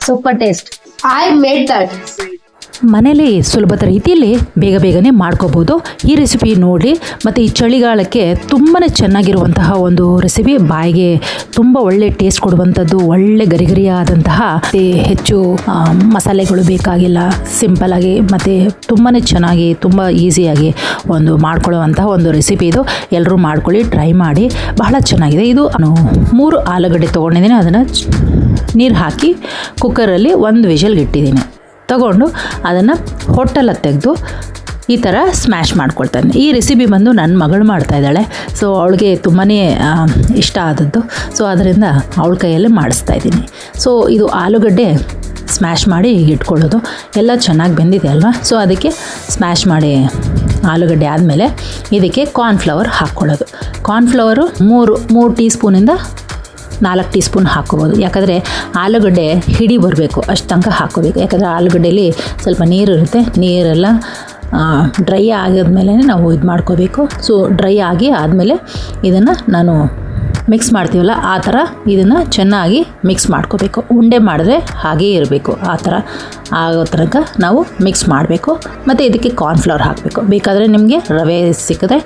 super taste. I made that. ಮನೇಲಿ ಸುಲಭದ ರೀತಿಯಲ್ಲಿ ಬೇಗನೆ ಮಾಡ್ಕೋಬೋದು. ಈ ರೆಸಿಪಿ ನೋಡಿ ಮತ್ತು ಈ ಚಳಿಗಾಲಕ್ಕೆ ತುಂಬಾ ಚೆನ್ನಾಗಿರುವಂತಹ ಒಂದು ರೆಸಿಪಿ, ಬಾಯಿಗೆ ತುಂಬ ಒಳ್ಳೆ ಟೇಸ್ಟ್ ಕೊಡುವಂಥದ್ದು, ಒಳ್ಳೆ ಗರಿಗರಿಯಾದಂತಹ, ಹೆಚ್ಚು ಮಸಾಲೆಗಳು ಬೇಕಾಗಿಲ್ಲ, ಸಿಂಪಲಾಗಿ ಮತ್ತು ತುಂಬಾ ಚೆನ್ನಾಗಿ ತುಂಬ ಈಸಿಯಾಗಿ ಒಂದು ಮಾಡ್ಕೊಳ್ಳುವಂತಹ ಒಂದು ರೆಸಿಪಿ ಇದು. ಎಲ್ಲರೂ ಮಾಡ್ಕೊಳ್ಳಿ, ಟ್ರೈ ಮಾಡಿ, ಬಹಳ ಚೆನ್ನಾಗಿದೆ. ಇದು 3 ಆಲೂಗಡ್ಡೆ ತೊಗೊಂಡಿದ್ದೀನಿ, ಅದನ್ನು ನೀರು ಹಾಕಿ ಕುಕ್ಕರಲ್ಲಿ 1 ವಿಷಲ್ಗೆ ಇಟ್ಟಿದ್ದೀನಿ. ತಗೊಂಡು ಅದನ್ನು ಹೊಟ್ಟೆಲ್ಲ ತೆಗೆದು ಈ ಥರ ಸ್ಮ್ಯಾಶ್ ಮಾಡ್ಕೊಳ್ತಾನೆ. ಈ ರೆಸಿಪಿ ಬಂದು ನನ್ನ ಮಗಳು ಮಾಡ್ತಾಯಿದ್ದಾಳೆ. ಸೊ ಅವಳಿಗೆ ತುಂಬಾ ಇಷ್ಟ ಆದದ್ದು. ಸೊ ಅದರಿಂದ ಅವಳ ಕೈಯಲ್ಲೇ ಮಾಡಿಸ್ತಾಯಿದ್ದೀನಿ. ಸೊ ಇದು ಆಲೂಗಡ್ಡೆ ಸ್ಮ್ಯಾಶ್ ಮಾಡಿ ಇಟ್ಕೊಳ್ಳೋದು. ಎಲ್ಲ ಚೆನ್ನಾಗಿ ಬೆಂದಿದೆ ಅಲ್ವಾ. ಸೊ ಅದಕ್ಕೆ ಸ್ಮ್ಯಾಶ್ ಮಾಡಿ ಆಲೂಗಡ್ಡೆ ಆದಮೇಲೆ ಇದಕ್ಕೆ ಕಾರ್ನ್ಫ್ಲವರ್ ಹಾಕ್ಕೊಳ್ಳೋದು. ಕಾರ್ನ್ಫ್ಲವರು 3 ಟೀ ಸ್ಪೂನಿಂದ 4 ಟೀ ಸ್ಪೂನ್ ಹಾಕ್ಕೋಬೋದು. ಯಾಕಂದರೆ ಆಲೂಗಡ್ಡೆ ಹಿಡಿ ಬರಬೇಕು, ಅಷ್ಟು ತನಕ ಹಾಕ್ಕೋಬೇಕು. ಯಾಕಂದರೆ ಆಲೂಗಡ್ಡೆಯಲ್ಲಿ ಸ್ವಲ್ಪ ನೀರು ಇರುತ್ತೆ, ನೀರೆಲ್ಲ ಡ್ರೈ ಆಗಿದ್ಮೇಲೆ ನಾವು ಇದು ಮಾಡ್ಕೋಬೇಕು. ಸೊ ಡ್ರೈ ಆಗಿ ಆದಮೇಲೆ ಇದನ್ನು ನಾನು ಮಿಕ್ಸ್ ಮಾಡ್ತೀವಲ್ಲ ಆ ಥರ ಇದನ್ನು ಚೆನ್ನಾಗಿ ಮಿಕ್ಸ್ ಮಾಡ್ಕೋಬೇಕು. ಉಂಡೆ ಮಾಡಿದ್ರೆ ಹಾಗೇ ಇರಬೇಕು, ಆ ಥರ ಆಗೋ ತನಕ ನಾವು ಮಿಕ್ಸ್ ಮಾಡಬೇಕು. ಮತ್ತು ಇದಕ್ಕೆ ಕಾರ್ನ್ಫ್ಲವರ್ ಹಾಕಬೇಕು. ಬೇಕಾದರೆ ನಿಮಗೆ ರವೆ ಸಿಕ್ಕಿದ್ರೆ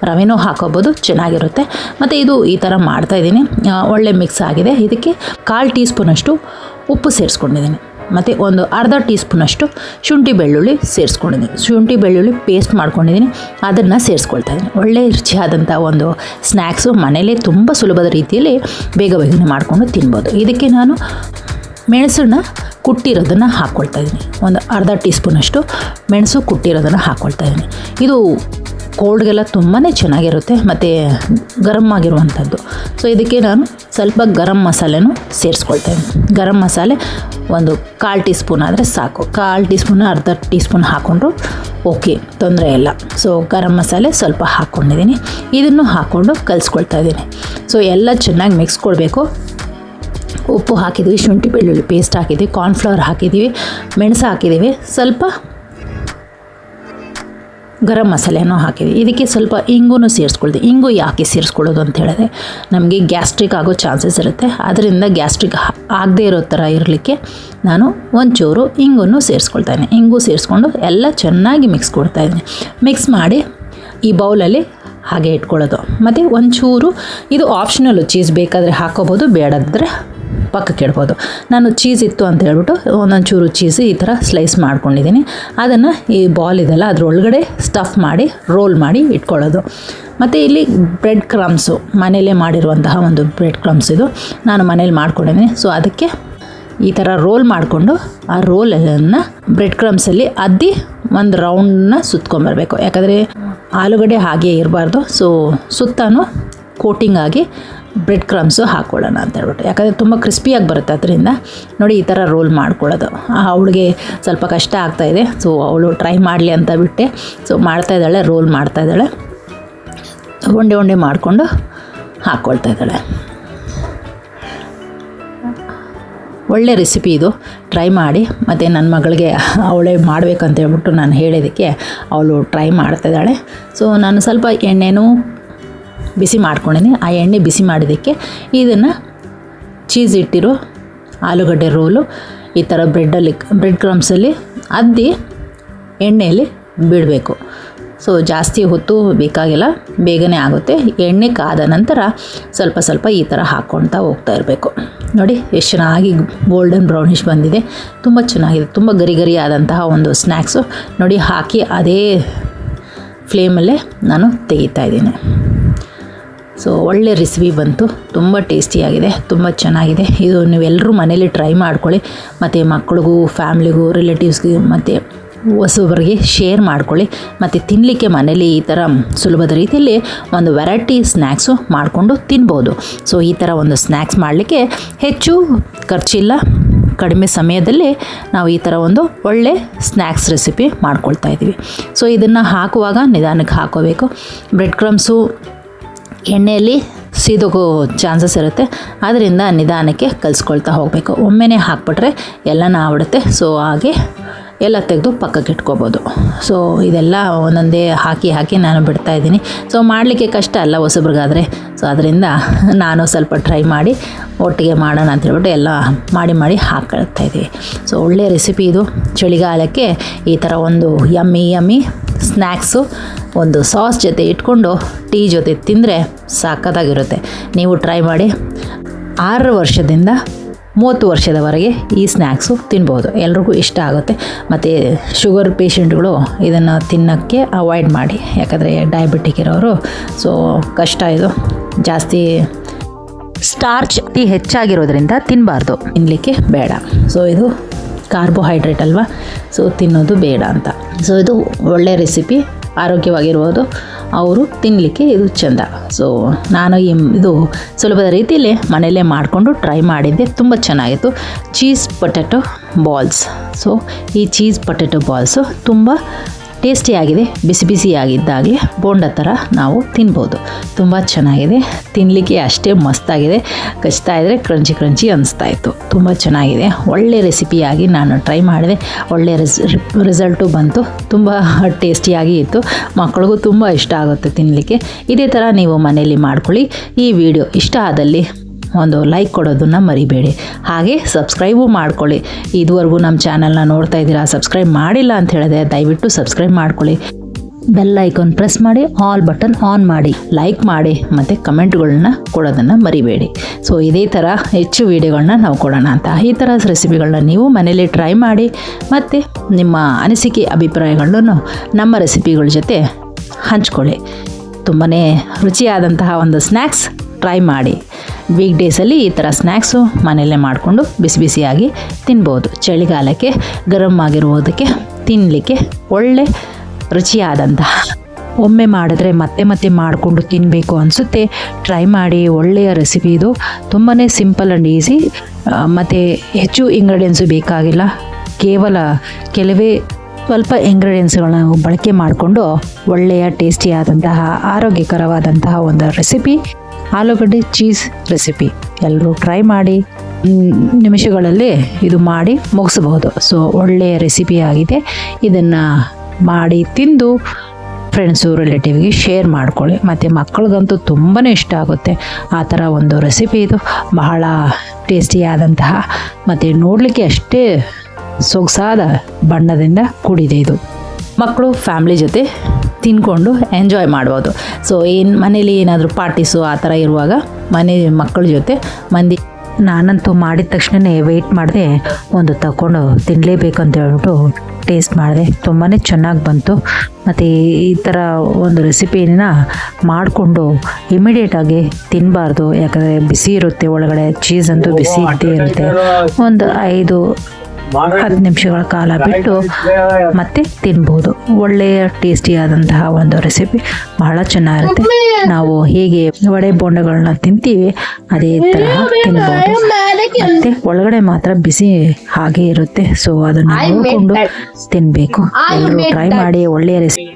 ರವೆನೂ ಹಾಕೋಬೋದು, ಚೆನ್ನಾಗಿರುತ್ತೆ. ಮತ್ತು ಇದು ಈ ಥರ ಮಾಡ್ತಾಯಿದ್ದೀನಿ, ಒಳ್ಳೆ ಮಿಕ್ಸ್ ಆಗಿದೆ. ಇದಕ್ಕೆ 1/4 ಟೀ ಸ್ಪೂನಷ್ಟು ಉಪ್ಪು ಸೇರಿಸ್ಕೊಂಡಿದ್ದೀನಿ. ಮತ್ತು ಒಂದು ಅರ್ಧ ಟೀ ಸ್ಪೂನಷ್ಟು ಶುಂಠಿ ಬೆಳ್ಳುಳ್ಳಿ ಸೇರಿಸ್ಕೊಂಡಿದ್ದೀನಿ. ಶುಂಠಿ ಬೆಳ್ಳುಳ್ಳಿ ಪೇಸ್ಟ್ ಮಾಡ್ಕೊಂಡಿದ್ದೀನಿ, ಅದನ್ನು ಸೇರಿಸ್ಕೊಳ್ತಾ ಇದ್ದೀನಿ. ಒಳ್ಳೆ ರುಚಿಯಾದಂಥ ಒಂದು ಸ್ನ್ಯಾಕ್ಸು, ಮನೇಲೇ ತುಂಬ ಸುಲಭದ ರೀತಿಯಲ್ಲಿ ಬೇಗನೆ ಮಾಡಿಕೊಂಡು ತಿನ್ಬೋದು. ಇದಕ್ಕೆ ನಾನು ಮೆಣಸನ್ನ ಕುಟ್ಟಿರೋದನ್ನು ಹಾಕ್ಕೊಳ್ತಾ ಇದ್ದೀನಿ. ಒಂದು ಅರ್ಧ ಟೀ ಸ್ಪೂನಷ್ಟು ಮೆಣಸು ಕುಟ್ಟಿರೋದನ್ನು ಹಾಕ್ಕೊಳ್ತಾ ಇದ್ದೀನಿ. ಇದು ಕೋಲ್ಡ್ಗೆಲ್ಲ ತುಂಬಾ ಚೆನ್ನಾಗಿರುತ್ತೆ ಮತ್ತು ಗರಮ್ ಆಗಿರುವಂಥದ್ದು. ಸೊ ಇದಕ್ಕೆ ನಾನು ಸ್ವಲ್ಪ ಗರಂ ಮಸಾಲೆನೂ ಸೇರಿಸ್ಕೊಳ್ತಾ ಇದ್ದೀನಿ. ಗರಂ ಮಸಾಲೆ ಒಂದು 1/4 ಟೀ ಸ್ಪೂನ್ ಆದರೆ ಸಾಕು. 1/4 ಟೀ ಸ್ಪೂನ್ ಅರ್ಧ ಟೀ ಸ್ಪೂನ್ ಹಾಕ್ಕೊಂಡ್ರು ಓಕೆ, ತೊಂದರೆ ಇಲ್ಲ. ಸೊ ಗರಂ ಮಸಾಲೆ ಸ್ವಲ್ಪ ಹಾಕ್ಕೊಂಡಿದ್ದೀನಿ. ಇದನ್ನು ಹಾಕ್ಕೊಂಡು ಕಲಿಸ್ಕೊಳ್ತಾ ಇದ್ದೀನಿ. ಸೊ ಎಲ್ಲ ಚೆನ್ನಾಗಿ ಮಿಕ್ಸ್ ಕೊಡಬೇಕು. ಉಪ್ಪು ಹಾಕಿದ್ದೀವಿ, ಶುಂಠಿ ಬೆಳ್ಳುಳ್ಳಿ ಪೇಸ್ಟ್ ಹಾಕಿದ್ದೀವಿ, ಕಾರ್ನ್ಫ್ಲವರ್ ಹಾಕಿದ್ದೀವಿ, ಮೆಣಸು ಹಾಕಿದ್ದೀವಿ, ಸ್ವಲ್ಪ ಗರಂ ಮಸಾಲೆನೂ ಹಾಕಿದ್ವಿ. ಇದಕ್ಕೆ ಸ್ವಲ್ಪ ಇಂಗು ಸೇರಿಸ್ಕೊಳ್ತೀವಿ. ಇಂಗು ಯಾಕೆ ಸೇರಿಸ್ಕೊಳ್ಳೋದು ಅಂತ ಹೇಳಿದ್ರೆ ನಮಗೆ ಗ್ಯಾಸ್ಟ್ರಿಕ್ ಆಗೋ ಚಾನ್ಸಸ್ ಇರುತ್ತೆ. ಅದರಿಂದ ಗ್ಯಾಸ್ಟ್ರಿಕ್ ಆಗದೇ ಇರೋ ಥರ ಇರಲಿಕ್ಕೆ ನಾನು ಒಂಚೂರು ಇಂಗನ್ನು ಸೇರಿಸ್ಕೊಳ್ತಾಯಿದ್ದೀನಿ. ಇಂಗು ಸೇರಿಸ್ಕೊಂಡು ಎಲ್ಲ ಚೆನ್ನಾಗಿ ಮಿಕ್ಸ್ ಕೊಡ್ತಾಯಿದ್ದೀನಿ. ಮಿಕ್ಸ್ ಮಾಡಿ ಈ ಬೌಲಲ್ಲಿ ಹಾಗೆ ಇಟ್ಕೊಳ್ಳೋದು. ಮತ್ತು ಒಂಚೂರು ಇದು ಆಪ್ಷನಲ್ಲು, ಚೀಸ್ ಬೇಕಾದರೆ ಹಾಕೋಬೋದು, ಬೇಡದಿದ್ದರೆ ಪಕ್ಕಕ್ಕೆ ಇಡ್ಬೋದು. ನಾನು ಚೀಸ್ ಇತ್ತು ಅಂತ ಹೇಳ್ಬಿಟ್ಟು ಒಂದೊಂಚೂರು ಚೀಸ್ ಈ ಥರ ಸ್ಲೈಸ್ ಮಾಡ್ಕೊಂಡಿದ್ದೀನಿ. ಅದನ್ನು ಈ ಬಾಲ್ ಇದೆಲ್ಲ ಅದರೊಳಗಡೆ ಸ್ಟಫ್ ಮಾಡಿ ರೋಲ್ ಮಾಡಿ ಇಟ್ಕೊಳ್ಳೋದು. ಮತ್ತು ಇಲ್ಲಿ ಬ್ರೆಡ್ ಕ್ರಮ್ಸು, ಮನೇಲೇ ಮಾಡಿರುವಂತಹ ಒಂದು ಬ್ರೆಡ್ ಕ್ರಮ್ಸ್ ಇದು ನಾನು ಮನೇಲಿ ಮಾಡ್ಕೊಂಡಿದ್ದೀನಿ. ಸೊ ಅದಕ್ಕೆ ಈ ಥರ ರೋಲ್ ಮಾಡಿಕೊಂಡು ಆ ರೋಲನ್ನು ಬ್ರೆಡ್ ಕ್ರಮ್ಸಲ್ಲಿ ಅದ್ದಿ ಒಂದು ರೌಂಡನ್ನ ಸುತ್ಕೊಂಬರ್ಬೇಕು. ಯಾಕಂದರೆ ಆಲೂಗಡ್ಡೆ ಹಾಗೆ ಇರಬಾರ್ದು. ಸೊ ಸುತ್ತಾನು ಕೋಟಿಂಗ್ ಆಗಿ ಬ್ರೆಡ್ ಕ್ರಮ್ಸು ಹಾಕ್ಕೊಳ್ಳೋಣ ಅಂತ ಹೇಳ್ಬಿಟ್ಟು, ಯಾಕಂದರೆ ತುಂಬ ಕ್ರಿಸ್ಪಿಯಾಗಿ ಬರುತ್ತೆ. ಅದರಿಂದ ನೋಡಿ ಈ ಥರ ರೋಲ್ ಮಾಡ್ಕೊಳ್ಳೋದು. ಅವಳಿಗೆ ಸ್ವಲ್ಪ ಕಷ್ಟ ಆಗ್ತಾಯಿದೆ. ಸೊ ಅವಳು ಟ್ರೈ ಮಾಡಲಿ ಅಂತ ಬಿಟ್ಟೆ. ಸೊ ಮಾಡ್ತಾಯಿದ್ದಾಳೆ, ರೋಲ್ ಮಾಡ್ತಾಯಿದ್ದಾಳೆ, ಉಂಡೆ ಮಾಡಿಕೊಂಡು ಹಾಕ್ಕೊಳ್ತಾ ಇದ್ದಾಳೆ. ಒಳ್ಳೆ ರೆಸಿಪಿ ಇದು, ಟ್ರೈ ಮಾಡಿ. ಮತ್ತು ನನ್ನ ಮಗಳಿಗೆ ಅವಳೇ ಮಾಡಬೇಕಂತ ಹೇಳ್ಬಿಟ್ಟು ನಾನು ಹೇಳಿದ್ದಕ್ಕೆ ಅವಳು ಟ್ರೈ ಮಾಡ್ತಾಯಿದ್ದಾಳೆ. ಸೊ ನಾನು ಸ್ವಲ್ಪ ಎಣ್ಣೆನೂ ಬಿಸಿ ಮಾಡ್ಕೊಂಡಿದ್ದೀನಿ. ಆ ಎಣ್ಣೆ ಬಿಸಿ ಮಾಡಿದ್ದಕ್ಕೆ ಇದನ್ನು ಚೀಸ್ ಇಟ್ಟಿರೋ ಆಲೂಗಡ್ಡೆ ರೋಲು ಈ ಥರ ಬ್ರೆಡ್ ಕ್ರಮ್ಸಲ್ಲಿ ಅದ್ದಿ ಎಣ್ಣೆಯಲ್ಲಿ ಬಿಡಬೇಕು. ಸೊ ಜಾಸ್ತಿ ಹೊತ್ತು ಬೇಕಾಗಿಲ್ಲ, ಬೇಗನೆ ಆಗುತ್ತೆ. ಎಣ್ಣೆ ಕಾದ ನಂತರ ಸ್ವಲ್ಪ ಈ ಥರ ಹಾಕ್ಕೊಳ್ತಾ ಹೋಗ್ತಾ ಇರಬೇಕು. ನೋಡಿ ಎಷ್ಟು ಚೆನ್ನಾಗಿ ಗೋಲ್ಡನ್ ಬ್ರೌನಿಷ್ ಬಂದಿದೆ, ತುಂಬ ಚೆನ್ನಾಗಿದೆ. ತುಂಬ ಗರಿ ಆದಂತಹ ಒಂದು ಸ್ನ್ಯಾಕ್ಸು ನೋಡಿ. ಹಾಕಿ ಅದೇ ಫ್ಲೇಮಲ್ಲೇ ನಾನು ತೆಗಿತಾ ಇದ್ದೀನಿ. ಸೊ ಒಳ್ಳೆ ರೆಸಿಪಿ ಬಂತು, ತುಂಬ ಟೇಸ್ಟಿಯಾಗಿದೆ, ತುಂಬ ಚೆನ್ನಾಗಿದೆ. ಇದು ನೀವೆಲ್ಲರೂ ಮನೇಲಿ ಟ್ರೈ ಮಾಡ್ಕೊಳ್ಳಿ. ಮತ್ತು ಮಕ್ಕಳಿಗೂ, ಫ್ಯಾಮ್ಲಿಗೂ, ರಿಲೇಟಿವ್ಸ್ಗೆ ಮತ್ತು ಹೊಸಬರಿಗೆ ಶೇರ್ ಮಾಡ್ಕೊಳ್ಳಿ. ಮತ್ತು ತಿನ್ನಲಿಕ್ಕೆ ಮನೇಲಿ ಈ ಥರ ಸುಲಭದ ರೀತಿಯಲ್ಲಿ ಒಂದು ವೆರೈಟಿ ಸ್ನ್ಯಾಕ್ಸು ಮಾಡಿಕೊಂಡು ತಿನ್ಬೋದು. ಸೊ ಈ ಥರ ಒಂದು ಸ್ನ್ಯಾಕ್ಸ್ ಮಾಡಲಿಕ್ಕೆ ಹೆಚ್ಚು ಖರ್ಚಿಲ್ಲ, ಕಡಿಮೆ ಸಮಯದಲ್ಲಿ ನಾವು ಈ ಥರ ಒಂದು ಒಳ್ಳೆ ಸ್ನ್ಯಾಕ್ಸ್ ರೆಸಿಪಿ ಮಾಡ್ಕೊಳ್ತಾ ಇದ್ದೀವಿ. ಸೊ ಇದನ್ನು ಹಾಕುವಾಗ ನಿಧಾನಕ್ಕೆ ಹಾಕೋಬೇಕು. ಬ್ರೆಡ್ ಕ್ರಮ್ಸು ಎಣ್ಣೆಯಲ್ಲಿ ಸೀದೋಗೋ ಚಾನ್ಸಸ್ ಇರುತ್ತೆ. ಆದ್ದರಿಂದ ನಿಧಾನಕ್ಕೆ ಕಲಿಸ್ಕೊಳ್ತಾ ಹೋಗಬೇಕು. ಒಮ್ಮೆನೇ ಹಾಕ್ಬಿಟ್ರೆ ಎಲ್ಲನೂ ಆಗ್ಬಿಡುತ್ತೆ. ಸೊ ಹಾಗೆ ಎಲ್ಲ ತೆಗೆದು ಪಕ್ಕಕ್ಕೆ ಇಟ್ಕೋಬೋದು. ಸೊ ಇದೆಲ್ಲ ಒಂದೊಂದೇ ಹಾಕಿ ನಾನು ಬಿಡ್ತಾಯಿದ್ದೀನಿ. ಸೊ ಮಾಡಲಿಕ್ಕೆ ಕಷ್ಟ ಅಲ್ಲ ಹೊಸಬ್ರಿಗಾದರೆ. ಸೊ ಅದರಿಂದ ನಾನು ಸ್ವಲ್ಪ ಟ್ರೈ ಮಾಡಿ ಒಟ್ಟಿಗೆ ಮಾಡೋಣ ಅಂತ ಹೇಳ್ಬಿಟ್ಟು ಎಲ್ಲ ಮಾಡಿ ಹಾಕ್ಕೊಳ್ತಾಯಿದ್ದೀವಿ. ಸೊ ಒಳ್ಳೆಯ ರೆಸಿಪಿ ಇದು. ಚಳಿಗಾಲಕ್ಕೆ ಈ ಥರ ಒಂದು ಯಮ್ಮಿ ಸ್ನ್ಯಾಕ್ಸು ಒಂದು ಸಾಸ್ ಜೊತೆ ಇಟ್ಕೊಂಡು ಟೀ ಜೊತೆ ತಿಂದರೆ ಸಾಕತ್ತಾಗಿರುತ್ತೆ. ನೀವು ಟ್ರೈ ಮಾಡಿ. 6 ವರ್ಷದಿಂದ 30 ವರ್ಷದವರೆಗೆ ಈ ಸ್ನ್ಯಾಕ್ಸು ತಿನ್ಬೋದು. ಎಲ್ರಿಗೂ ಇಷ್ಟ ಆಗುತ್ತೆ. ಮತ್ತು ಶುಗರ್ ಪೇಷಂಟ್ಗಳು ಇದನ್ನು ತಿನ್ನೋಕ್ಕೆ ಅವಾಯ್ಡ್ ಮಾಡಿ, ಯಾಕಂದರೆ ಡಯಾಬಿಟಿಕ್ ಇರೋರು. ಸೊ ಕಷ್ಟ ಇದು, ಜಾಸ್ತಿ ಸ್ಟಾರ್ಚ್ ಅತಿ ಹೆಚ್ಚಾಗಿರೋದ್ರಿಂದ ತಿನ್ನಬಾರ್ದು, ತಿನ್ನಲಿಕ್ಕೆ ಬೇಡ. ಸೊ ಇದು ಕಾರ್ಬೋಹೈಡ್ರೇಟ್ ಅಲ್ವಾ, ಸೊ ತಿನ್ನೋದು ಬೇಡ ಅಂತ. ಸೊ ಇದು ಒಳ್ಳೆಯ ರೆಸಿಪಿ, ಆರೋಗ್ಯವಾಗಿರ್ಬೋದು, ಅವರು ತಿನ್ನಲಿಕ್ಕೆ ಇದು ಚೆಂದ. ಸೊ ನಾನು ಇದು ಸುಲಭದ ರೀತಿಯಲ್ಲಿ ಮನೆಯಲ್ಲೇ ಮಾಡಿಕೊಂಡು ಟ್ರೈ ಮಾಡಿದ್ದೆ, ತುಂಬ ಚೆನ್ನಾಗಿತ್ತು. Cheese potato balls. ಸೊ ಈ ಚೀಸ್ ಪೊಟ್ಯಾಟೊ ಬಾಲ್ಸು ತುಂಬ ಟೇಸ್ಟಿಯಾಗಿದೆ. ಬಿಸಿಯಾಗಿದ್ದಾಗಲೇ ಬೋಂಡ ಥರ ನಾವು ತಿನ್ಬೋದು. ತುಂಬ ಚೆನ್ನಾಗಿದೆ, ತಿನ್ನಲಿಕ್ಕೆ ಅಷ್ಟೇ ಮಸ್ತಾಗಿದೆ. ಕಚ್ತಾ ಇದ್ದರೆ ಕ್ರಂಚಿ ಅನಿಸ್ತಾಯಿತ್ತು. ತುಂಬ ಚೆನ್ನಾಗಿದೆ, ಒಳ್ಳೆ ರೆಸಿಪಿಯಾಗಿ ನಾನು ಟ್ರೈ ಮಾಡಿದೆ. ಒಳ್ಳೆಯ ರಿಸಲ್ಟು ಬಂತು. ತುಂಬ ಟೇಸ್ಟಿಯಾಗಿ ಇತ್ತು. ಮಕ್ಕಳಿಗೂ ತುಂಬ ಇಷ್ಟ ಆಗುತ್ತೆ ತಿನ್ನಲಿಕ್ಕೆ. ಇದೇ ಥರ ನೀವು ಮನೆಯಲ್ಲಿ ಮಾಡ್ಕೊಳ್ಳಿ. ಈ ವಿಡಿಯೋ ಇಷ್ಟ ಆದಲ್ಲಿ ಒಂದು ಲೈಕ್ ಕೊಡೋದನ್ನು ಮರಿಬೇಡಿ. ಹಾಗೆ ಸಬ್ಸ್ಕ್ರೈಬು ಮಾಡ್ಕೊಳ್ಳಿ. ಇದುವರೆಗೂ ನಮ್ಮ ಚಾನಲ್ನ ನೋಡ್ತಾ ಇದ್ದೀರಾ, ಸಬ್ಸ್ಕ್ರೈಬ್ ಮಾಡಿಲ್ಲ ಅಂತ ಹೇಳಿದೆ, ದಯವಿಟ್ಟು ಸಬ್ಸ್ಕ್ರೈಬ್ ಮಾಡ್ಕೊಳ್ಳಿ. ಬೆಲ್ ಐಕಾನ್ ಪ್ರೆಸ್ ಮಾಡಿ, ಆಲ್ ಬಟನ್ ಆನ್ ಮಾಡಿ, ಲೈಕ್ ಮಾಡಿ, ಮತ್ತು ಕಮೆಂಟ್ಗಳನ್ನ ಕೊಡೋದನ್ನು ಮರಿಬೇಡಿ. ಸೊ ಇದೇ ಥರ ಹೆಚ್ಚು ವೀಡಿಯೋಗಳನ್ನ ನಾವು ಕೊಡೋಣ ಅಂತ. ಈ ಥರ ರೆಸಿಪಿಗಳನ್ನ ನೀವು ಮನೇಲಿ ಟ್ರೈ ಮಾಡಿ, ಮತ್ತು ನಿಮ್ಮ ಅನಿಸಿಕೆ ಅಭಿಪ್ರಾಯಗಳನ್ನು ನಮ್ಮ ರೆಸಿಪಿಗಳ ಜೊತೆ ಹಂಚ್ಕೊಳ್ಳಿ. ತುಂಬಾ ರುಚಿಯಾದಂತಹ ಒಂದು ಸ್ನ್ಯಾಕ್ಸ್ ಟ್ರೈ ಮಾಡಿ. ವೀಕ್ ಡೇಸಲ್ಲಿ ಈ ಥರ ಸ್ನ್ಯಾಕ್ಸು ಮನೆಯಲ್ಲೇ ಮಾಡಿಕೊಂಡು ಬಿಸಿಯಾಗಿ ತಿನ್ಬೋದು. ಚಳಿಗಾಲಕ್ಕೆ ಗರಂ ಆಗಿರುವುದಕ್ಕೆ ತಿನ್ನಲಿಕ್ಕೆ ಒಳ್ಳೆ ರುಚಿಯಾದಂತಹ, ಒಮ್ಮೆ ಮಾಡಿದ್ರೆ ಮತ್ತೆ ಮಾಡಿಕೊಂಡು ತಿನ್ನಬೇಕು ಅನಿಸುತ್ತೆ. ಟ್ರೈ ಮಾಡಿ, ಒಳ್ಳೆಯ ರೆಸಿಪಿ ಇದು. ತುಂಬಾ ಸಿಂಪಲ್ ಆ್ಯಂಡ್ ಈಸಿ, ಮತ್ತು ಹೆಚ್ಚು ಇಂಗ್ರೀಡಿಯೆಂಟ್ಸು ಬೇಕಾಗಿಲ್ಲ. ಕೇವಲ ಕೆಲವೇ ಸ್ವಲ್ಪ ಇಂಗ್ರೀಡಿಯೆಂಟ್ಸ್ಗಳನ್ನ ಬಳಕೆ ಮಾಡಿಕೊಂಡು ಒಳ್ಳೆಯ ಟೇಸ್ಟಿಯಾದಂತಹ ಆರೋಗ್ಯಕರವಾದಂತಹ ಒಂದು ರೆಸಿಪಿ ಆಲೂಗಡ್ಡೆ ಚೀಸ್ ರೆಸಿಪಿ. ಎಲ್ಲರೂ ಟ್ರೈ ಮಾಡಿ, ನಿಮಿಷಗಳಲ್ಲಿ ಇದು ಮಾಡಿ ಮುಗಿಸಬಹುದು. ಸೊ ಒಳ್ಳೆಯ ರೆಸಿಪಿ ಆಗಿದೆ. ಇದನ್ನು ಮಾಡಿ ತಿಂದು ಫ್ರೆಂಡ್ಸು ರಿಲೇಟಿವ್ಗೆ ಶೇರ್ ಮಾಡ್ಕೊಳ್ಳಿ. ಮತ್ತು ಮಕ್ಕಳಿಗಂತೂ ತುಂಬಾ ಇಷ್ಟ ಆಗುತ್ತೆ ಆ ಥರ ಒಂದು ರೆಸಿಪಿ ಇದು. ಬಹಳ ಟೇಸ್ಟಿಯಾದಂತಹ ಮತ್ತು ನೋಡಲಿಕ್ಕೆ ಅಷ್ಟೇ ಸೊಗಸಾದ ಬಣ್ಣದಿಂದ ಕೂಡಿದೆ ಇದು. ಮಕ್ಕಳು ಫ್ಯಾಮ್ಲಿ ಜೊತೆ ತಿನ್ಕೊಂಡು ಎಂಜಾಯ್ ಮಾಡ್ಬೋದು. ಸೊ ಮನೇಲಿ ಏನಾದರೂ ಪಾರ್ಟೀಸು ಆ ಥರ ಇರುವಾಗ ಮಕ್ಕಳ ಜೊತೆ ನಾನಂತೂ ಮಾಡಿದ ತಕ್ಷಣವೇ ವೆಯ್ಟ್ ಮಾಡಿದೆ, ಒಂದು ತಗೊಂಡು ತಿನ್ನಲೇಬೇಕು ಅಂತ ಹೇಳ್ಬಿಟ್ಟು ಟೇಸ್ಟ್ ಮಾಡಿದೆ. ತುಂಬಾ ಚೆನ್ನಾಗಿ ಬಂತು. ಮತ್ತು ಈ ಥರ ಒಂದು ರೆಸಿಪಿನ ಮಾಡಿಕೊಂಡು ಇಮಿಡಿಯೇಟಾಗಿ ತಿನ್ನಬಾರ್ದು, ಯಾಕಂದರೆ ಬಿಸಿ ಇರುತ್ತೆ ಒಳಗಡೆ. ಚೀಸ್ ಅಂತೂ ಬಿಸಿ ಇದ್ದೇ ಇರುತ್ತೆ. ಒಂದು 5-10 ನಿಮಿಷಗಳ ಕಾಲ ಬಿಟ್ಟು ಮತ್ತೆ ತಿನ್ಬೋದು. ಒಳ್ಳೆಯ ಟೇಸ್ಟಿಯಾದಂತಹ ಒಂದು ರೆಸಿಪಿ, ಬಹಳ ಚೆನ್ನಾಗಿರುತ್ತೆ. ನಾವು ಹೇಗೆ ವಡೆ ಬೋಂಡಗಳನ್ನ ತಿಂತೀವಿ ಅದೇ ಥರ ತಿನ್ಬೋದು. ಮತ್ತೆ ಒಳಗಡೆ ಮಾತ್ರ ಬಿಸಿ ಹಾಗೆ ಇರುತ್ತೆ. ಸೊ ಅದನ್ನು ನೋಡಿಕೊಂಡು ತಿನ್ನಬೇಕು. ಎಲ್ಲರೂ ಟ್ರೈ ಮಾಡಿ. ಒಳ್ಳೆಯ ರೆಸಿಪಿ.